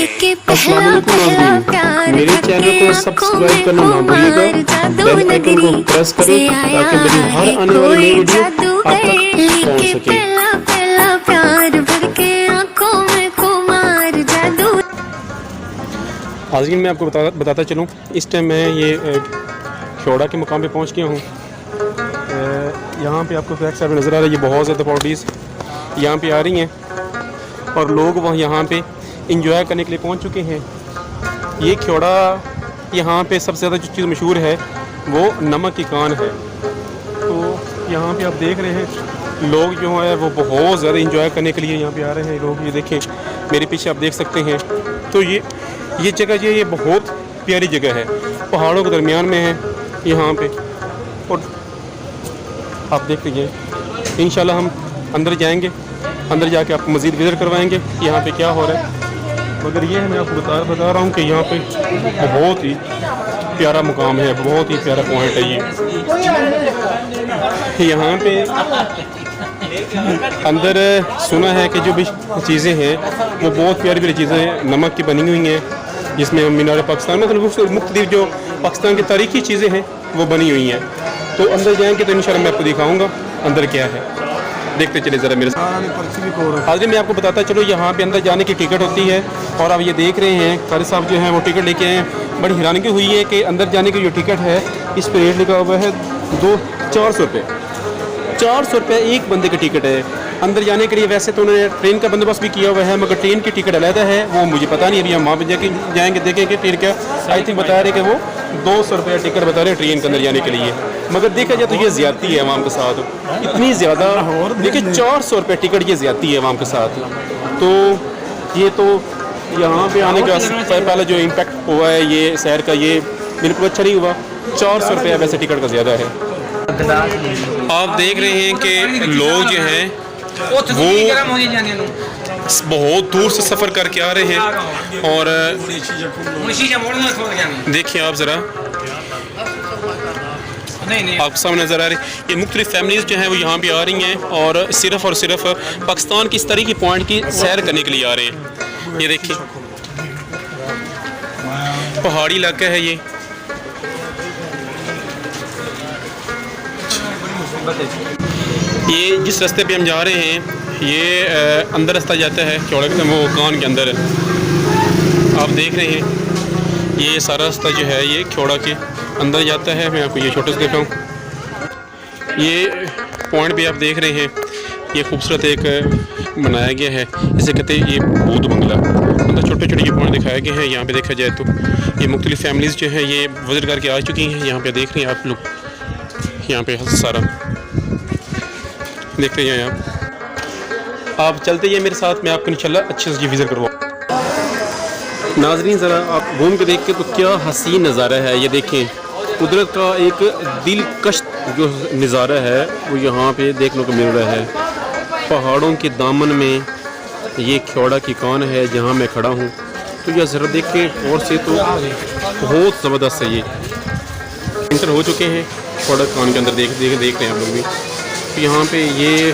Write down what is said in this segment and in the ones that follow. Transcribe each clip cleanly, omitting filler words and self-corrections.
अस्सलाम वालेकुम नाज़रीन, मेरे चैनल को सब्सक्राइब करना ना भूलिएगा, बेल आइकन को प्रेस करें ताकि मेरी हर आने वाली नई वीडियो आप तक पहुंच सके। हाज़रीन, मैं आपको बताता चलूँ, इस टाइम मैं ये ख्योड़ा के मुकाम पे पहुंच गया हूँ। यहाँ पे आपको बैक साइड में नज़र आ रहा है, ये बहुत ज़्यादा पार्टीज़ यहाँ पे आ रही हैं और लोग वह यहाँ पे इंजॉय करने के लिए पहुँच चुके हैं। ये ख्योड़ा यहाँ पे सबसे ज़्यादा जो चीज़ मशहूर है वो नमक की कान है। तो यहाँ पे आप देख रहे हैं लोग जो है वो बहुत ज़्यादा इंजॉय करने के लिए यहाँ पे आ रहे हैं लोग। ये देखें मेरे पीछे आप देख सकते हैं। तो ये जगह ये बहुत प्यारी जगह है, पहाड़ों के दरमियान में है यहाँ पे। और आप देख लीजिए, इंशाल्लाह हम अंदर जाएंगे, अंदर जाके आपको मज़ीद विज़िट करवाएंगे यहाँ पे क्या हो रहा है। मगर ये मैं आपको बता रहा हूँ कि यहाँ पे बहुत ही प्यारा मुकाम है, बहुत ही प्यारा पॉइंट है ये। यहाँ पे अंदर सुना है कि जो भी चीज़ें हैं वो बहुत प्यारी प्यारी चीज़ें नमक की बनी हुई हैं, जिसमें मीनार पाकिस्तान मतलब मुख्तलिफ जो पाकिस्तान की तारीखी चीज़ें हैं वो बनी हुई हैं। तो अंदर जाएंगे तो इंशाल्लाह मैं आपको दिखाऊंगा अंदर क्या है। देखते चले ज़रा मेरे साथ। हाज़िर मैं आपको बताता चलो, यहाँ पे अंदर जाने की टिकट होती है और आप ये देख रहे हैं कारी साहब जो हैं वो टिकट लेके आए हैं। बड़ी हैरानगी हुई है कि अंदर जाने की जो टिकट है इस पर रेट लिखा हुआ है 400 रुपये। 400 रुपये एक बंदे की टिकट है अंदर जाने के लिए। वैसे तो उन्होंने ट्रेन का बंदोबस्त भी किया हुआ है, मगर ट्रेन की टिकट अलहदा है, वो मुझे पता नहीं। अभी हम वहाँ पर जाएंगे देखेंगे ट्रेन का। आई थिंक बता रहे कि वो 200 रुपये टिकट बता रहे हैं ट्रेन के अंदर जाने के लिए। मगर देखा जाए तो ये ज़्यादती है अवाम के साथ, इतनी ज़्यादा। देखिए 400 रुपये टिकट, ये ज़्यादती है अवाम के साथ। तो ये तो यहाँ पे आने का पहला जो इम्पेक्ट हुआ है ये शहर का, ये बिल्कुल अच्छा नहीं हुआ। 400 रुपये वैसे टिकट का ज़्यादा है। आप देख रहे हैं कि लोग जो हैं वो बहुत दूर से सफ़र करके आ रहे हैं। और देखिए आप ज़रा, आपके सामने नज़र आ रही ये मुख्तलिफ फैमिलीज़ जो हैं वो यहाँ पे आ रही हैं और सिर्फ पाकिस्तान की इस तरह की पॉइंट की सैर करने के लिए आ रहे हैं। ये देखिए पहाड़ी इलाका है ये। जिस रास्ते पे हम जा रहे हैं ये अंदर रास्ता जाता है ख्योड़ा के वो कान के अंदर। आप देख रहे हैं ये सारा रास्ता जो है ये ख्योड़ा के अंदर जाता है। मैं आपको ये छोटे से दिखाऊं, ये पॉइंट भी आप देख रहे हैं, ये खूबसूरत एक बनाया गया है, इसे कहते हैं ये बूद बंगला। अंदर छोटे छोटे ये पॉइंट दिखाए गए हैं। यहाँ पे देखा जाए तो ये मुख्तलिफ फैमिलीज़ जो है ये विज़िट करके आ चुकी हैं। यहाँ पे देख रहे हैं आप लोग, यहाँ पे सारा देखते हैं। आप चलते हैं मेरे साथ, मैं आपको इंशाल्लाह अच्छे से विज़िट करवाऊँ। नाज़रीन ज़रा आप घूम के देख के तो क्या हसीन नज़ारा है। ये देखें कुदरत का एक दिलकश जो नज़ारा है वो यहाँ पे देखने को मिल रहा है। पहाड़ों के दामन में ये ख्योड़ा की कान है जहाँ मैं खड़ा हूँ। तो यह ज़रा देखें और से तो बहुत ज़बरदस्त है। ये इंटर हो चुके हैं ख्योड़ा कान के अंदर, देख रहे हैं आप लोग भी। तो यहाँ पे ये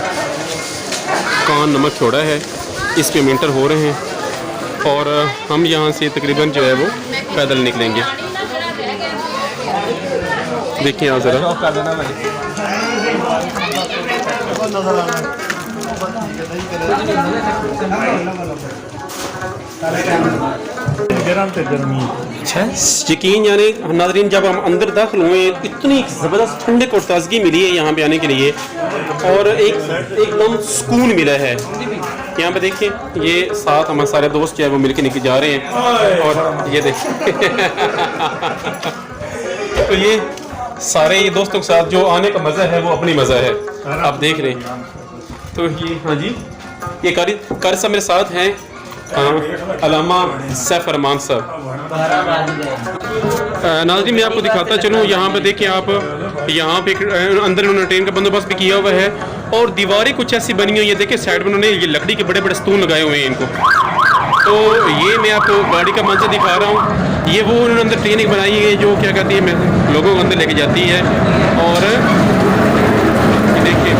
कान नमक ख्योड़ा है, इस पे इंटर हो रहे हैं और हम यहाँ से तकरीबन जो है वो पैदल निकलेंगे। देखिए आप ज़रा, अच्छा यकीन यानी नाज़रीन जब हम अंदर दाखिल हुए इतनी ज़बरदस्त ठंडक और ताज़गी मिली है यहाँ पे आने के लिए और एकदम सुकून मिला है। यहाँ पे देखिए ये साथ हमारे सारे दोस्त जो है वो मिलके निकल जा रहे हैं और ये देखिए तो ये सारे ये दोस्तों के साथ जो आने का मज़ा है वो अपनी मज़ा है, आप देख रहे हैं। तो ये हाँ जी, ये कारी साहब मेरे साथ हैं, अलामा सैफ अरमान साहब। नाज़रीन मैं आपको दिखाता चलूँ, यहाँ पे देखिए आप, यहाँ पे अंदर उन्होंने ट्रेन का बंदोबस्त भी किया हुआ है और दीवारें कुछ ऐसी बनी हुई है। देखिए साइड में उन्होंने ये लकड़ी के बड़े बड़े स्तून लगाए हुए हैं इनको। तो ये मैं आपको गाड़ी का मंजर दिखा रहा हूँ। ये वो उन्होंने अंदर ट्रेन एक बनाई है जो क्या कहती है लोगों को अंदर लेके जाती है। और ये देखिए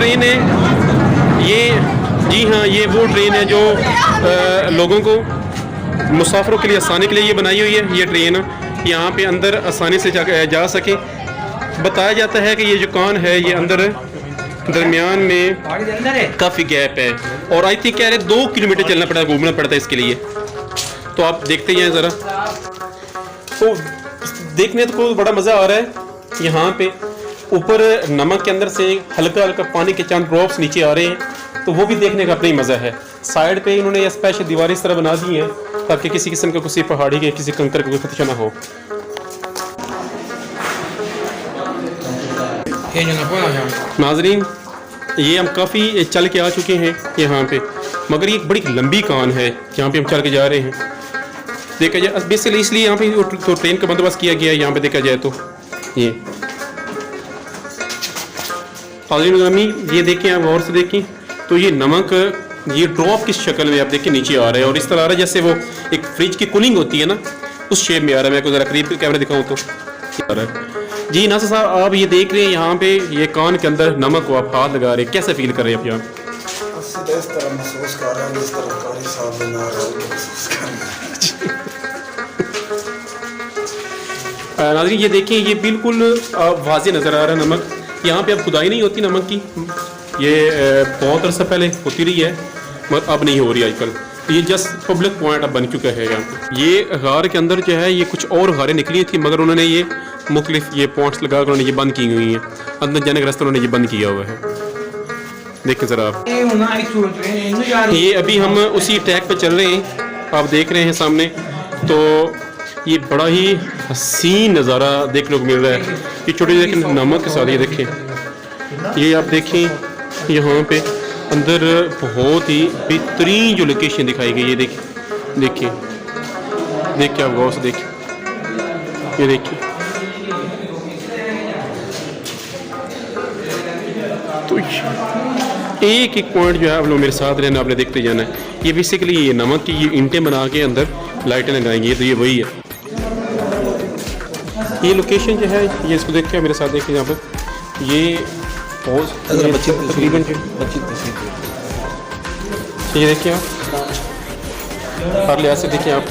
ट्रेन है ये, जी हाँ, ये वो ट्रेन है जो लोगों को, मुसाफिरों के लिए आसानी के लिए ये बनाई हुई है। ये ट्रेन यहाँ पे अंदर आसानी से जा सके। बताया जाता है कि ये जो कान है ये अंदर दरमियान में काफ़ी गैप है, और आई थिंक कह रहे 2 किलोमीटर चलना पड़ता है, घूमना पड़ता है इसके लिए। तो आप देखते हैं ज़रा, तो देखने को बड़ा मज़ा आ रहा है। यहाँ पे ऊपर नमक के अंदर से हल्का हल्का पानी के चंद ड्रॉप्स नीचे आ रहे हैं, तो वो भी देखने का अपना ही मज़ा है। साइड पे इन्होंने ये स्पेशल दीवार इस तरह बना दी है ताकि किसी किस्म का किसी पहाड़ी के किसी कंकर का कोई खतरा ना हो। नाजरीन, ये हम काफ़ी चल के आ चुके हैं यहाँ पे, मगर ये एक बड़ी लंबी कान है जहाँ पे हम चल के जा रहे हैं। देखा जाए बेसिकली इसलिए यहाँ पे तो ट्रेन का बंदोबस्त किया गया है यहाँ पे। देखा जाए तो ये ये देखें आप गौर से देखें, तो ये नमक ये ड्रॉप की शक्ल में आप देखें नीचे आ रहा है, और इस तरह आ रहा है जैसे वो एक फ्रिज की कूलिंग होती है ना, उस शेप में आ रहा है। मैं को ज़रा करीब कैमरा दिखाऊँ तो आ रहा है। जी नासिर साहब, आप ये देख रहे हैं यहाँ पे ये कान के अंदर नमक को आप हाथ लगा रहे हैं, कैसे फील कर रहे हैं आप यहाँ? इस तरह महसूस कर रहे हैं, इस तरह कारी साहब ने ना महसूस करना। नाज़रीन ये देखिए, ये बिल्कुल वाज़ेह नज़र आ रहा है नमक। यहाँ पे अब खुदाई नहीं होती नमक की, ये बहुत अरसा पहले होती रही है मगर अब नहीं हो रही आजकल। ये जस्ट पब्लिक पॉइंट अब बन चुका है यहाँ पे। ये गार के अंदर जो है ये कुछ और गारें निकली थी, मगर उन्होंने ये मुख्तलिफ ये पॉइंट्स लगा कर उन्होंने ये बंद की हुई हैं। अंदर जाने का रास्ता उन्होंने ये बंद किया हुआ है। देखें ज़रा आप, ये अभी हम उसी ट्रैक पे चल रहे हैं, आप देख रहे हैं सामने। तो ये बड़ा ही हसीन नज़ारा देखने को मिल रहा है। ये छोटे लेकिन नमक के साथ ये देखें, ये आप देखें यहाँ पे अंदर बहुत ही बेहतरीन जो लोकेशन दिखाई गई है। देखिए देखिए आप गौर से देखिए, ये देखिए। तो एक एक पॉइंट जो है आप लोग मेरे साथ रहना, आपने देखते जाना है। ये बेसिकली ये नमक की ये ईंटें बना के अंदर लाइटें लगाएंगे, तो ये वही है। ये लोकेशन जो है ये इसको देखिए मेरे साथ देखिए, यहाँ पर ये तकरीबन ये देखिए आप हर लिहाज से देखिए आप,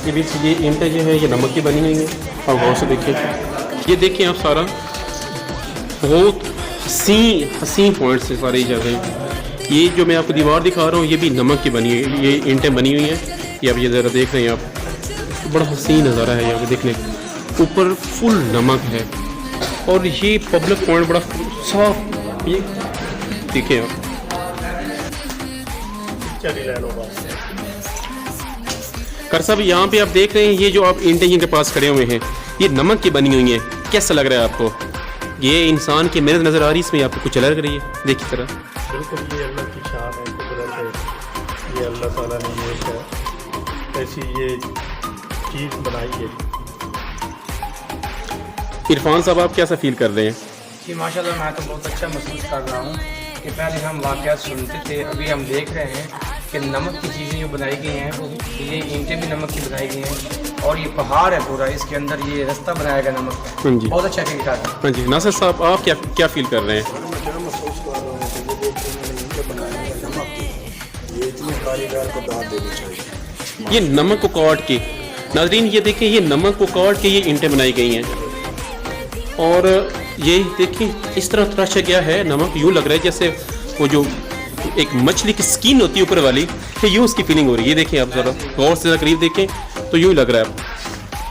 ये भी ये ईंटें जो है ये नमक की बनी हुई हैं। और गौर से देखिए, ये देखिए आप सारा बहुत हसीन पॉइंट्स है सारी जगह। ये जो मैं आपको दीवार दिखा रहा हूँ ये भी नमक की बनी हुई है, ये ईंटें बनी हुई हैं। ये आप ये ज़रा देख रहे हैं आप, तो बड़ा हसीन नज़ारा है यहाँ पे देखने। ऊपर फुल नमक है और ये पब्लिक पॉइंट बड़ा साफ, ये देखिए आप। कर साहब यहाँ पे आप देख रहे हैं ये जो आप ईंटें जिनके पास खड़े हुए हैं ये नमक की बनी हुई हैं, कैसा लग रहा है आपको? ये इंसान की मेहनत नज़र आ रही है इसमें, आपको कुछ अलग रही है? देखिए जरा। बिल्कुल ये अल्लाह की शान है, कुदरत है, ये अल्लाह ताला ने ये ऐसी ये चीज़ बनाई है। इरफान साहब आप कैसा फील कर रहे हैं? जी माशाल्लाह मैं तो बहुत अच्छा महसूस कर रहा हूँ कि पहले हम वाक़यात सुनते थे, अभी हम देख रहे हैं कि नमक की चीज़ें जो बनाई गई हैं वो ये ईंटें भी नमक की बनाई गई हैं, और ये पहाड़ है पूरा, इसके अंदर ये रास्ता बनाया गया नमक का। हाँ जी, बहुत अच्छा फील कर रहा है। हाँ जी, नासिर साहब आप क्या फील कर रहे हैं? मैं क्या महसूस कर रहा हूँ कि ये देखने में ईंटें बनाए हैं नमक की, ये इतने कारीगर को दाद देनी चाहिए। ये नमक को काट के, नाजरीन ये देखें ये नमक को काट के ये ईंटें बनाई गई हैं, और ये देखिए इस तरह तराशा गया है नमक, यूँ लग रहा है जैसे वो जो एक मछली की स्किन होती है ऊपर वाली, कि यूँ उसकी फीलिंग हो रही है। ये देखें आप ज़रा गौर से करीब देखें तो यूँ लग रहा है। आप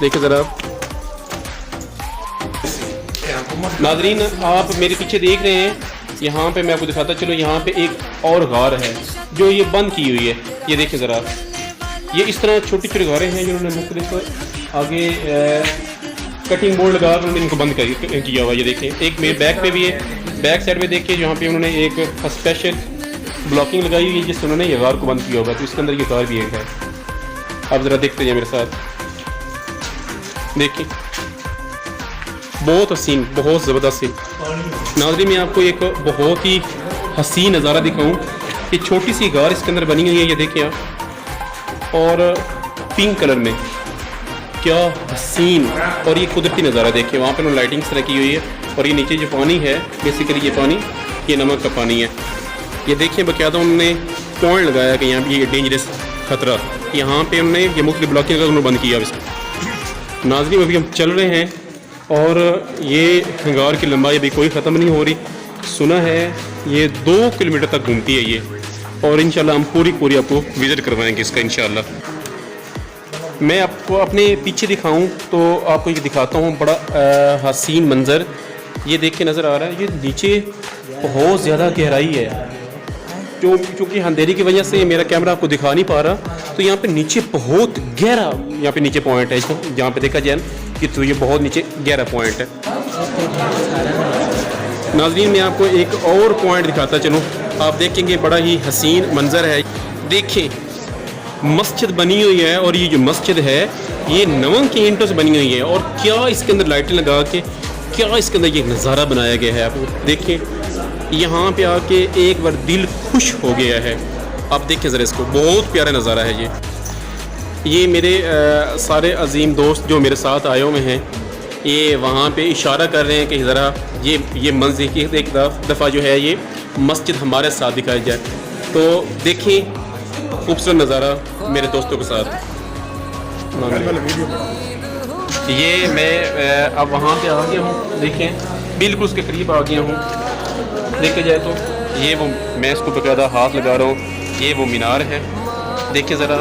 देखें ज़रा आप नाजरीन, आप मेरे पीछे देख रहे हैं, यहाँ पे मैं आपको दिखाता चलो, यहाँ पे एक और गार है जो ये बंद की हुई है। ये देखें ज़रा, ये इस तरह छोटी छोटी गारें हैं जिन्होंने मुख्तलिफ आगे कटिंग बोर्ड लगा कर उन्होंने इनको बंद किया हुआ। ये देखिए एक मेरे बैक पे भी है, बैक साइड पे देखिए जहाँ पे उन्होंने एक स्पेशल ब्लॉकिंग लगाई हुई है जिससे उन्होंने ये गार को बंद किया होगा। तो इसके अंदर ये गार भी एक है, आप ज़रा देखते जाइए मेरे साथ। देखिए बहुत हसीन, बहुत ज़बरदस्त। नाज़रीन मैं आपको एक बहुत ही हसीन नज़ारा दिखाऊँ कि छोटी सी गार इसके अंदर बनी हुई है, ये देखिए आप, और पिंक कलर में, क्या हसीन। और ये कुदरती नज़ारा देखिए, वहाँ पर उन्होंने लाइटिंग तरह की हुई है, और ये नीचे जो पानी है बेसिकली ये पानी ये नमक का पानी है। ये देखिए बाकायदा उन्होंने पॉइंट लगाया कि यहाँ पे ये डेंजरस ख़तरा, यहाँ पे उन्होंने ये मुख्तलिफ ब्लॉकिंग का उन्होंने बंद किया इसको। नाज़रीन अभी हम चल रहे हैं और ये गार की लंबाई अभी कोई ख़त्म नहीं हो रही। सुना है ये 2 किलोमीटर तक घूमती है ये, और इंशाल्लाह हम पूरी आपको विज़िट करवाएंगे इसका इंशाल्लाह। मैं आपको अपने पीछे दिखाऊं तो आपको ये दिखाता हूँ बड़ा हसीन मंज़र। ये देख के नज़र आ रहा है, ये नीचे बहुत ज़्यादा गहराई है, क्योंकि अंधेरी की वजह से मेरा कैमरा आपको दिखा नहीं पा रहा। तो यहाँ पे नीचे बहुत गहरा, यहाँ पे नीचे पॉइंट है इसको, जहाँ पे देखा जाए कि तो ये बहुत नीचे गहरा पॉइंट है। नाज़रीन मैं आपको एक और पॉइंट दिखाता चलूँ, आप देखेंगे बड़ा ही हसीन मंज़र है। देखें मस्जिद बनी हुई है, और ये जो मस्जिद है ये नमक की ईंटों से बनी हुई है, और क्या इसके अंदर लाइटें लगा के क्या इसके अंदर ये नज़ारा बनाया गया है। आप देखें यहाँ पे आके एक बार दिल खुश हो गया है। आप देखें ज़रा इसको, बहुत प्यारा नज़ारा है ये मेरे सारे अजीम दोस्त जो मेरे साथ आए हुए हैं, ये वहाँ पे इशारा कर रहे हैं कि ज़रा ये मंज़िल की एक दफ़ा जो है ये मस्जिद हमारे साथ दिखाई जाए। तो देखें खूबसूरत नज़ारा मेरे दोस्तों के साथ। ये मैं अब वहाँ पे आ गया हूँ, देखें बिल्कुल उसके करीब आ गया हूँ। देखे जाए तो ये वो, मैं इसको बाकायदा हाथ लगा रहा हूँ, ये वो मीनार है। देखिए ज़रा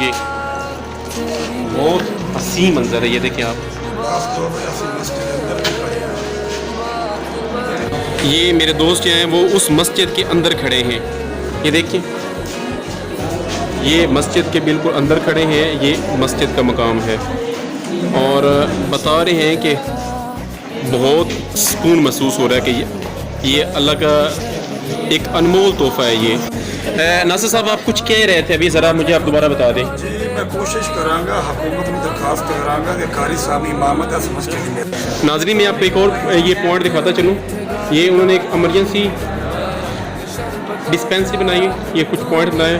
ये बहुत हसीन मंज़र है, ये देखें आप। ये मेरे दोस्त जो हैं वो उस मस्जिद के अंदर खड़े हैं, ये देखिए ये मस्जिद के बिल्कुल अंदर खड़े हैं। ये मस्जिद का मकाम है, और बता रहे हैं कि बहुत सुकून महसूस हो रहा है कि ये अल्लाह का एक अनमोल तोहफ़ा है ये। नासिर साहब आप कुछ कह रहे थे अभी, ज़रा मुझे आप दोबारा बता दें। जी मैं कोशिश करांगा, हुकूमत में दरखास्त करांगा कि कारी साहब इमामत समझ के। नाज़रीन मैं आपको एक और ये पॉइंट दिखाता चलूँ। ये उन्होंने एक एमरजेंसी डिस्पेंसरी बनाई है, ये कुछ पॉइंट बनाए,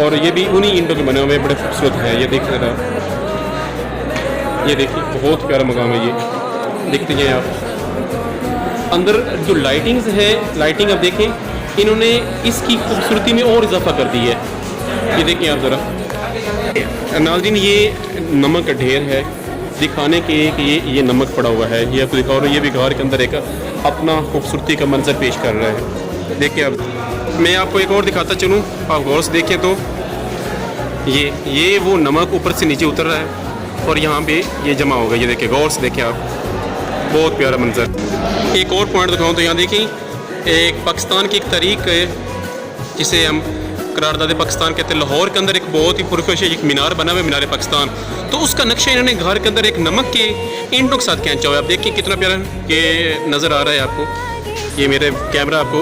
और ये भी उन्हीं ईंटों के बने हुए बड़े खूबसूरत है। ये देख रहा, ये देखिए बहुत प्यारा मकाम है ये, देखते जाएँ आप। अंदर जो लाइटिंग्स है, लाइटिंग आप देखें, इन्होंने इसकी खूबसूरती में और इजाफा कर दी है। ये देखें आप ज़रा। नाज़रीन ये नमक का ढेर है, दिखाने के कि ये नमक पड़ा हुआ है, ये आपको दिखा रहा हूँ। ये भी घर के अंदर एक अपना खूबसूरती का मंजर पेश कर रहा है। देखिए अब मैं आपको एक और दिखाता चलूँ, आप गौर से देखें तो ये वो नमक ऊपर से नीचे उतर रहा है, और यहाँ पे ये जमा होगा। ये देखिए गौर से देखें आप, बहुत प्यारा मंजर। एक और पॉइंट दिखाऊँ तो यहाँ देखें एक पाकिस्तान की एक तारीख है जिसे हम करारदाद पाकिस्तान कहते हैं। लाहौर के अंदर एक बहुत ही पुरकशिश एक मीनार बना हुआ है, मीनार पाकिस्तान। तो उसका नक्शा इन्होंने घर के अंदर एक नमक के ईंटों के साथ खींचा हुआ है। आप देखिए कितना प्यारा ये नज़र आ रहा है आपको। ये मेरे कैमरा आपको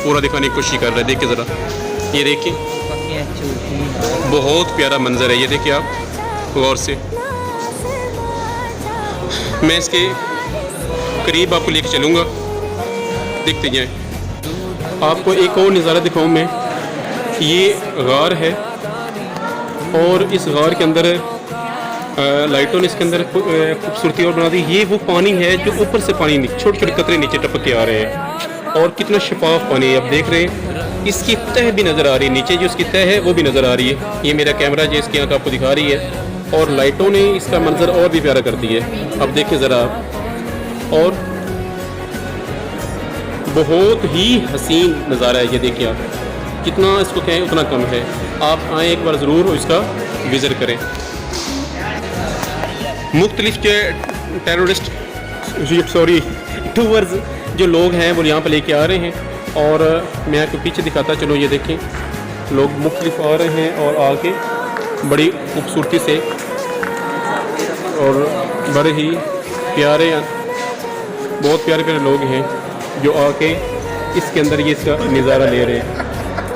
पूरा दिखाने की कोशिश कर रहा है, देखिए ज़रा, ये देखिए बहुत प्यारा मंजर है। ये देखिए आप गौर से, मैं इसके करीब आपको लेके चलूँगा, देखते जाएँ। आपको एक और नज़ारा दिखाऊँ मैं, ये गार है, और इस गार के अंदर लाइटों ने इसके अंदर खूबसूरती और बना दी। ये वो पानी है जो ऊपर से पानी छोटे छोटे कतरे नीचे टपक के आ रहे हैं, और कितना शफाफ पानी है। आप देख रहे हैं इसकी तह भी नज़र आ रही है, नीचे जो इसकी तह है वो भी नज़र आ रही है। ये मेरा कैमरा जो इसकी आँख आपको दिखा रही है, और लाइटों ने इसका मंजर और भी प्यारा कर दिया है। अब देखिए ज़रा आप, और बहुत ही हसीन नज़ारा है। ये देखिए आप, जितना इसको कहें उतना कम है। आप आएँ एक बार ज़रूर और इसका विज़िट करें। मुख्तलिफ जो टेररिस्ट टूवर्स जो लोग हैं वो यहाँ पर लेके आ रहे हैं, और मैं आपको पीछे दिखाता चलो। ये देखें लोग मुख्तलिफ आ रहे हैं, और आके बड़ी खूबसूरती से और बड़े ही प्यारे, बहुत प्यारे प्यारे लोग हैं जो आके इसके अंदर ये इसका नज़ारा ले रहे हैं।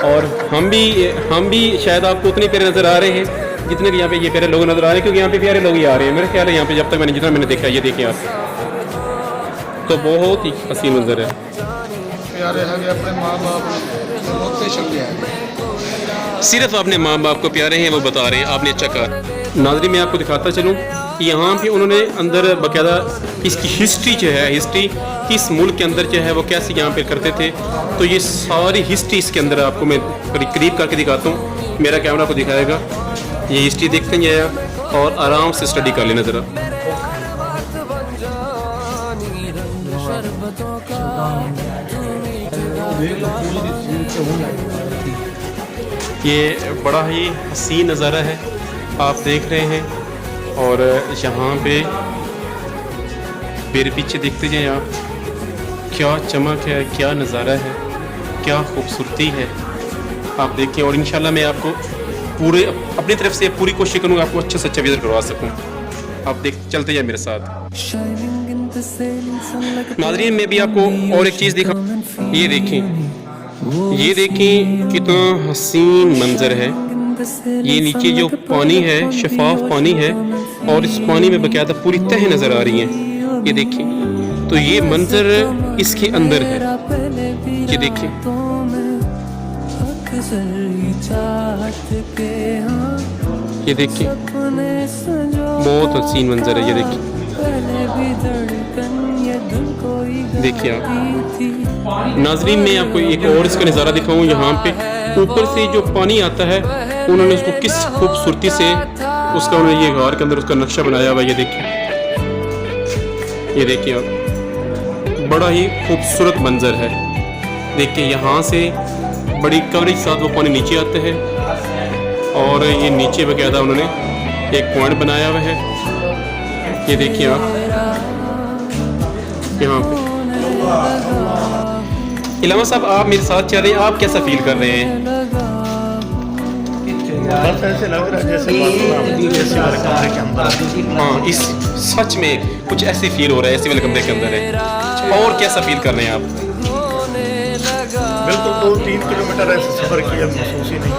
और हम भी शायद आपको उतने प्यारे नज़र आ रहे हैं जितने कि यहाँ पे ये प्यारे लोग नज़र आ रहे हैं, क्योंकि यहाँ पे प्यारे लोग ही आ रहे हैं। मेरा ख्याल है यहाँ पे जब तक जितना मैंने देखा, ये देखिए आप, तो बहुत ही हसीन मंजर है। प्यारे हैं अपने माँ बाप सिर्फ अपने माँ बाप को प्यारे हैं वो बता रहे हैं, आपने अच्छा कहा। नाज़रीन मैं आपको दिखाता चलूँ, यहाँ पे उन्होंने अंदर बाकायदा इसकी हिस्ट्री जो है, हिस्ट्री किस मुल्क के अंदर जो है वो कैसे यहाँ पे करते थे, तो ये सारी हिस्ट्री इसके अंदर आपको मैं करीब करके दिखाता हूँ। मेरा कैमरा को दिखाएगा, ये हिस्ट्री देखते हैं और आराम से स्टडी कर लेना ज़रा। ये बड़ा ही हसीन नज़ारा है आप देख रहे हैं, और यहाँ पे मेरे पीछे देखते जाएं आप, क्या चमक है, क्या नज़ारा है, क्या खूबसूरती है आप देखिए। और इंशाल्लाह मैं आपको पूरे अपनी तरफ से पूरी कोशिश करूँगा आपको अच्छा से अच्छा विज़िट करवा सकूँ। आप देख चलते जाए मेरे साथ। नाज़रीन मैं भी आपको और एक चीज़ दिखाऊँ, ये देखें कितना हसीन मंजर है। ये नीचे जो पानी है शफाफ पानी है, और इस पानी में बाकायदा पूरी तह नज़र आ रही है। ये देखें, तो ये मंजर इसके अंदर है। ये देखें, ये देखिए बहुत हसीन मंजर है। ये देखिए आप नाज़रीन मैं आपको एक और इसका नज़ारा दिखाऊं। यहाँ पे ऊपर से जो पानी आता है उन्होंने उसको किस खूबसूरती से उसका उन्होंने ये गार के अंदर उसका नक्शा बनाया हुआ। ये देखिए आप, बड़ा ही खूबसूरत मंजर है। देखिए यहाँ से बड़ी कवरेज साथ वो पानी नीचे आते हैं, और ये नीचे बाकायदा उन्होंने एक पॉइंट बनाया हुआ है। ये देखिए आप यहाँ पे। इलामा साहब आप मेरे साथ चल रहे हैं, आप कैसा फील कर रहे हैं? बस ऐसे लग रहा है जैसे वाले कमरे के अंदर। हाँ, इस सच में कुछ ऐसे फील हो रहा है, ऐसे वाले कमरे के अंदर है। और कैसा फील कर रहे हैं आप? बिल्कुल 2-3 किलोमीटर ऐसे सफर किया, महसूस ही नहीं।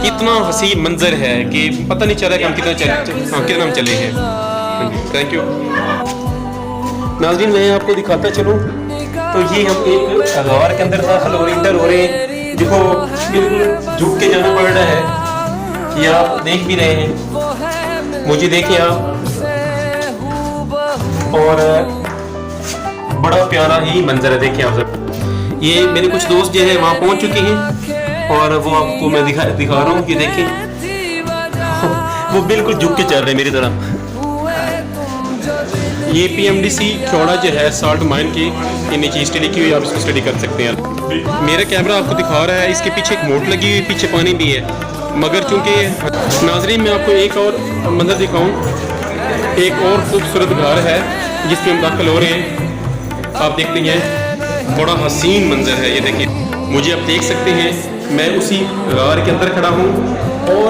इतना हसीन मंजर है कि पता नहीं चला कि हम कितना हम चले हैं। थैंक यू नाज़रीन। मैं आपको दिखाता चलूँ, तो ये हम एक गार के अंदर दाखिल हो रहे, इंटर हो रहे हैं। देखो बिल्कुल झुक के जाना पड़ रहा है, ये आप देख भी रहे हैं, मुझे देखिए आप। और बड़ा प्यारा ही मंजर है, देखिए आप सब। ये मेरे कुछ दोस्त जो है वहाँ पहुँच चुके हैं, और वो आपको मैं दिखा रहा हूँ कि देखिए वो बिल्कुल झुक के चल रहे हैं मेरी तरह। ये PMDC खौड़ा जो है साल्ट माइन की ये नीचे स्टडी लिखी हुई, आप इसको स्टडी कर सकते हैं। मेरा कैमरा आपको दिखा रहा है, इसके पीछे एक मोट लगी हुई, पीछे पानी भी है। मगर चूँकि नाज़रीन मैं आपको एक और मंजर दिखाऊँ, एक और खूबसूरत घर है जिसमें हम दाखिल हो रहे हैं। आप देखते हैं बड़ा हसीन मंजर है। ये देखिए, मुझे आप देख सकते हैं मैं उसी गार के अंदर खड़ा हूँ, और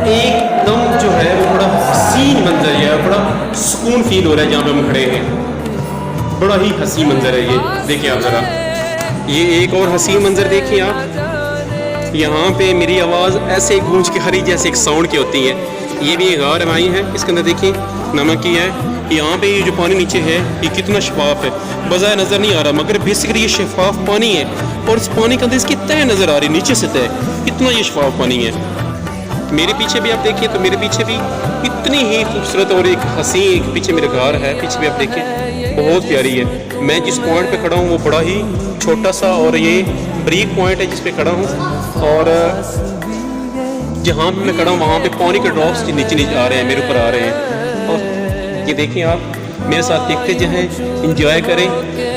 एकदम जो है वो बड़ा हसीन मंजर है, बड़ा सुकून फील हो रहा है जहाँ पे हम खड़े हैं। बड़ा ही हसीन मंजर है ये, देखिए आप ज़रा। ये एक और हसीन मंजर देखिए आप, यहाँ पे मेरी आवाज़ ऐसे गूंज के हरी जैसे एक साउंड की होती है। ये भी एक गार आई है, इसके अंदर देखिए नमक की है। यहाँ पे ये जो पानी नीचे है ये कितना शफाफ है, बज़ाहिर नज़र नहीं आ रहा, मगर बेसिकली ये शफाफ पानी है, और इस पानी के अंदर इसकी तह नज़र आ रही है, नीचे से तह, इतना ये शफाफ पानी है। मेरे पीछे भी आप देखिए, तो मेरे पीछे भी इतनी ही खूबसूरत और एक हसी पीछे मेरे घर है, पीछे भी आप देखिए बहुत प्यारी है। मैं जिस पॉइंट पे खड़ा हूँ वो बड़ा ही छोटा सा और ये ब्रीक पॉइंट है जिस पे खड़ा हूँ, और जहाँ पे मैं खड़ा हूँ वहाँ पे पानी के ड्रॉप्स नीचे आ रहे हैं, मेरे ऊपर आ रहे हैं। और ये देखिए आप मेरे साथ देखते जो है, इंजॉय करें।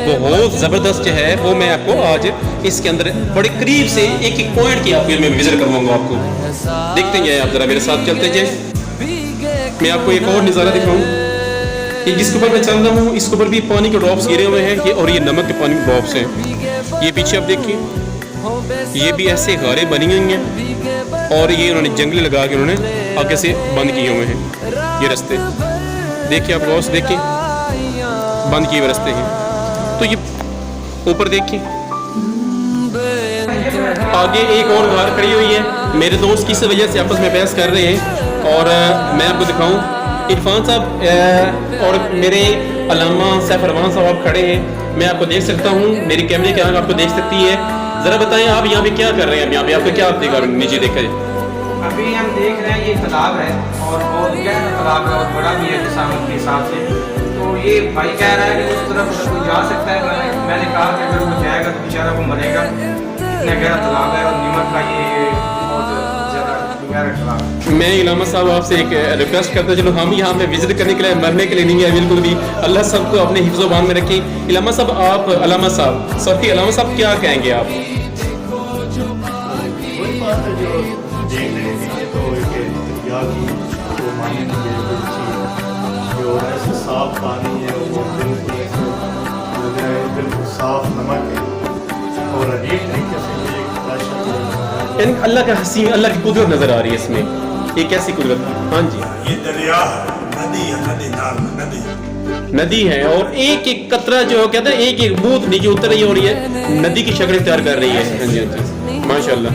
बहुत ज़बरदस्त जो है वो मैं आपको आज इसके अंदर बड़े करीब से एक एक पॉइंट की आपको मैं विजिट करवाऊंगा। आपको देखते हैं आप ज़रा मेरे साथ चलते जाए। मैं आपको एक और नज़ारा दिखाऊँ कि जिसके ऊपर मैं चल रहा हूँ इसके ऊपर भी पानी के ड्रॉप्स गिरे हुए हैं, ये और ये नमक के पानी के ड्रॉप्स हैं। ये पीछे आप देखिए, ये भी ऐसे गारें बनी हुई हैं, और ये उन्होंने जंगले लगा के उन्होंने आगे से बंद किए हुए हैं। ये रास्ते देखिए आप गौर से देखिए, बंद किए हुए रास्ते हैं। तो ये ऊपर देखिए, आगे एक और गार खड़ी हुई है। मेरे दोस्त किस वजह से आपस में बहस कर रहे हैं, और मैं आपको दिखाऊं, इरफान साहब और मेरे अल्लामा सैफ रवान साहब आप खड़े हैं, मैं आपको देख सकता हूँ, मेरी कैमरे के आगे आपको देख सकती है। ज़रा बताएं आप यहाँ पे क्या कर रहे हैं? यहाँ पे आपको क्या आप देखा नीचे देखा है? अभी हम देख रहे हैं ये तालाब है और बहुत गहरा तालाब है और बड़ा भी है किसानों के हिसाब से। तो ये भाई कह रहा है कि उस तरफ अगर कोई जा सकता है। मैंने कहा कि अगर वो जाएगा तो बेचारा वो मरेगा, इतना गहरा तालाब है और नीमक का ये बहुत ज़्यादा गहरा तालाब है। मैं इलामा साहब आपसे एक रिक्वेस्ट करता चलो, हम यहाँ पे विजिट करने के लिए मरने के लिए नहीं है बिल्कुल भी। अल्लाह सबको अपने हिफ्ज़-ओ-मान में रखे। इलामा साहब आप अलामा साहब क्या कहेंगे आप? वही बात है जो देख रहे हैं, तो एक दरिया की जो मानी है जो ऐसे साफ पानी है वो बिल्कुल साफ नमक है और अजीब तरीके से ये यानी अल्लाह का हसीन, अल्लाह की कुदरत नजर आ रही है इसमें। ये कैसी कुदरत? हाँ जी, ये दरिया नदी है, नदी है और एक एक कतरा जो कहते हैं एक एक बूंद नीचे उतर रही है और ये नदी की शक्ल तैयार कर रही है। हाँ जी, हाँ जी, माशाल्लाह।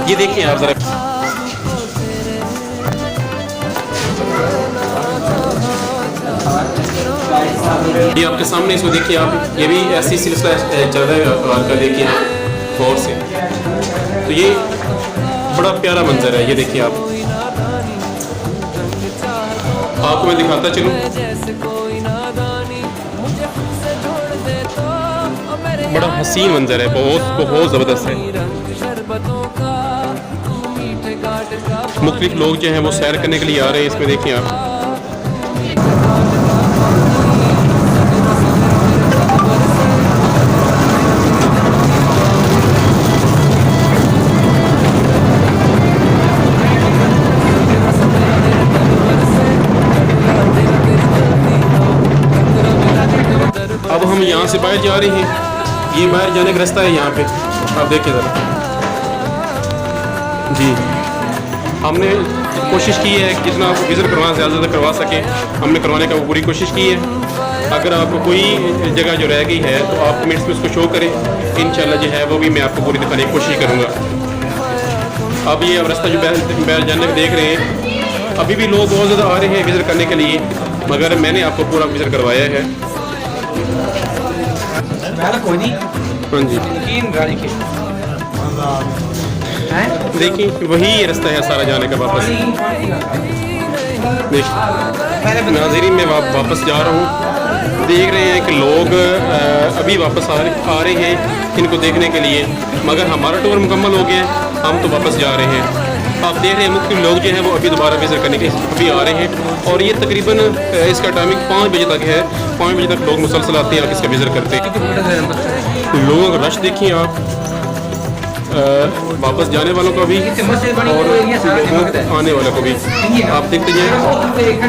ये देखिए आप जरा, ये आपके सामने इसको देखिए आप, ये भी ऐसी सिलसिला चल रहा है अखबार का, देखिए आप गौर से। तो ये बड़ा प्यारा मंजर है, ये देखिए आप, आपको मैं दिखाता चलूं। बड़ा हसीन मंजर है, बहुत बहुत ज़बरदस्त है। मुख्तलिफ लोग जो हैं वो सैर करने के लिए आ रहे हैं, इसमें देखिए आप। अब हम यहाँ से बाहर जा रहे हैं, ये बाहर जाने का रास्ता है यहाँ पे, आप देखिए ज़रा जी। हमने कोशिश की है जितना विज़िट करवाना ज़्यादा से ज़्यादा करवा सके, हमने करवाने का पूरी कोशिश की है। अगर आपको कोई जगह जो रह गई है तो आप कमेंट्स में उसको शो करें, इंशाल्लाह जो है वो भी मैं आपको पूरी दिखाने की कोशिश करूँगा। अब ये अब रास्ता जो बाहर जाने का देख रहे हैं, अभी भी लोग बहुत ज़्यादा आ रहे हैं विज़िट करने के लिए, मगर मैंने आपको पूरा विज़िट करवाया है। कोई नहीं, हाँ जी, देखिए वही रास्ता है सारा जाने का वापस। देखिए नाज़रीन, मैं वापस जा रहा हूँ। देख रहे हैं कि लोग अभी वापस आ रहे हैं इनको देखने के लिए, मगर हमारा टूर मुकम्मल हो गया, हम तो वापस जा रहे हैं। आप देख रहे हैं मुख्तलिफ लोग जो हैं वो अभी दोबारा विज़िट करने के अभी आ रहे हैं और ये तकरीबन इसका टाइमिंग 5 बजे तक है। 5 बजे तक लोग मुसलसल आते हैं और इसका विज़िट करते हैं। लोगों का रश देखिए आप, वापस जाने वालों को भी और लोगों आने वालों को भी आप देखते जाए,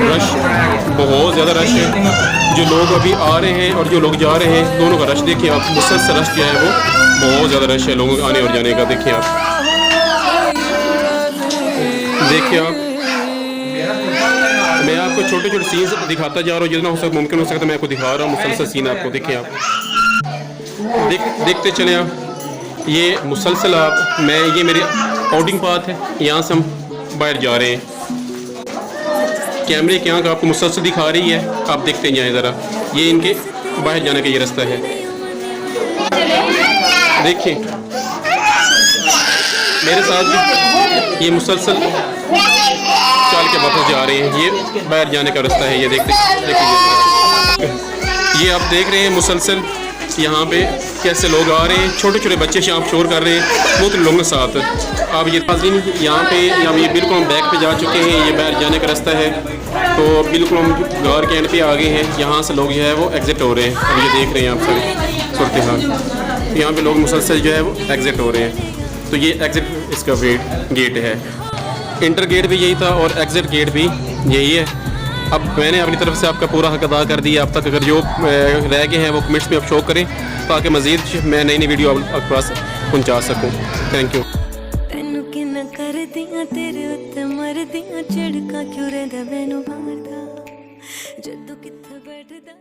रश बहुत ज़्यादा रश है। जो लोग अभी आ रहे हैं और जो लोग जा रहे हैं, दोनों का रश देखिए आप, मुसलसल रश जो है वो बहुत ज़्यादा रश है लोगों के आने और जाने का। देखिए आप, देखिए आप, मैं आपको छोटे छोटे सीन्स दिखाता जा रहा हूँ, जितना हो सकता मुमकिन हो सकता मैं आपको दिखा रहा हूँ मुसलसल सीन आपको। देखिए आप, देखते चले आप, ये मुसलसल आप, ये मेरी आउटिंग पाथ है, यहाँ से हम बाहर जा रहे हैं। कैमरे की आँख आपको मुसलसल दिखा रही है, आप देखते जाएं ज़रा। ये इनके बाहर जाने का ये रास्ता है, देखिए मेरे साथ भी ये मुसलसल चल के वापस जा रहे हैं। ये बाहर जाने का रास्ता है, ये देखिए ये आप देख रहे हैं मुसलसल यहाँ पे कैसे लोग आ रहे हैं। छोटे छोटे बच्चे शाम शोर कर रहे हैं बहुत लोगों के साथ। अब ये नाज़रीन यहाँ पे ये बिल्कुल हम बैक पे जा चुके हैं, ये बाहर जाने का रास्ता है। तो बिल्कुल हम गार के एंड पे आ गए हैं, यहाँ से लोग जो है वो एग्ज़िट हो रहे हैं। अब ये देख रहे हैं आप सारी सूरत हाल, यहाँ पे लोग मुसलसल जो है वो एग्ज़िट हो रहे हैं। तो ये एग्ज़िट इसका गेट है, इंटर गेट भी यही था और एग्ज़िट गेट भी यही है। अब मैंने अपनी तरफ से आपका पूरा हक अदा कर दिया। अब तक अगर जो रह गए हैं वो कमेंट्स में आप शो करें ताकि मज़ीद मैं नई वीडियो आपके पास पहुँचा सकूँ। Thank you. कर दिया तेरे उत्ते मर दिया, झड़का क्यों रहंदा मैनू मारदा, जदों कित्थे बैठदा।